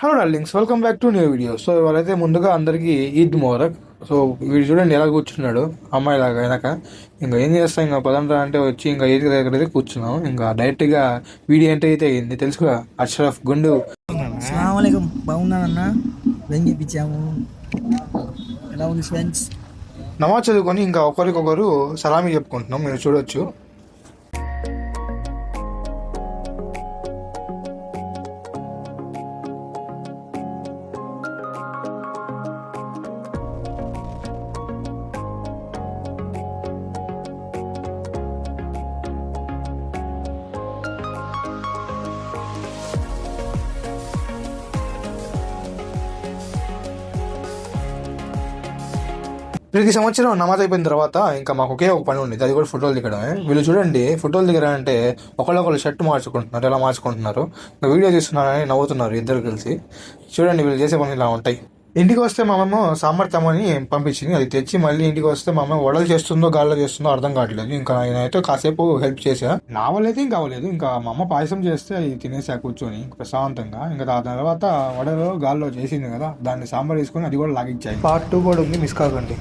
Hello darlings, welcome back to new video. So ఇవాళైతే ముందుగా అందరికీ ఈద్ మొహరక్. సో వీడు చూడండి ఎలా కూర్చున్నాడు అమ్మాయి లాగా వెనక. ఇంకా ఏం చేస్తాం, ఇంకా పదంరా అంటే వచ్చి ఇంకా ఈద్ దగ్గర అయితే కూర్చున్నాం. ఇంకా డైరెక్ట్గా వీడియో ఎంటర్ అయితే అయింది, తెలుసుగా అష్రఫ్ గుండు. అస్సలాముఅలైకుం. బాగున్నానన్నా. ఏం చేయించాము? ఎలా ఉంది ఫ్రెండ్స్? నమాజ్ చదువుకొని ఇంకా ఒకరికొకరు సలామీ చెప్పుకుంటున్నాం, మీరు చూడొచ్చు. ప్రతి సంవత్సరం నమాజ్ అయిపోయిన తర్వాత ఇంకా మాకు ఒకే ఒక పని ఉండేది, అది కూడా ఫోటోలు దిగడమే. వీళ్ళు చూడండి ఫోటోలు దిగరంటే ఒకళ్ళొకళ్ళు షర్ట్ మార్చుకుంటున్నారు, ఎలా మార్చుకుంటున్నారు. ఇంకా వీడియో తీస్తున్నారని నవ్వుతున్నారు ఇద్దరు కలిసి. చూడండి వీళ్ళు చేసే పనులు ఇలా ఉంటాయి. ఇంటికి వస్తే మా అమ్మ సాంబార్ తెమ్మని పంపించింది, అది తెచ్చి మళ్ళీ ఇంటికి వస్తే మా అమ్మ వడలు చేస్తుందో గాల్లో చేస్తుందో అర్థం కావట్లేదు. ఇంకా నేనైతే కాసేపు హెల్ప్ చేసా. నా వల్లైతే ఇంకా అవ్వలేదు. ఇంకా మా అమ్మ పాయసం చేస్తే అది తినేసా కూర్చొని ప్రశాంతంగా. ఇంకా దాని తర్వాత వడలో గాల్లో చేసింది కదా, దాన్ని సాంబార్ వేసుకొని అది కూడా లాగిచ్చాయి. పార్ట్ 2 కూడా ఉంది, మిస్ కాకండి.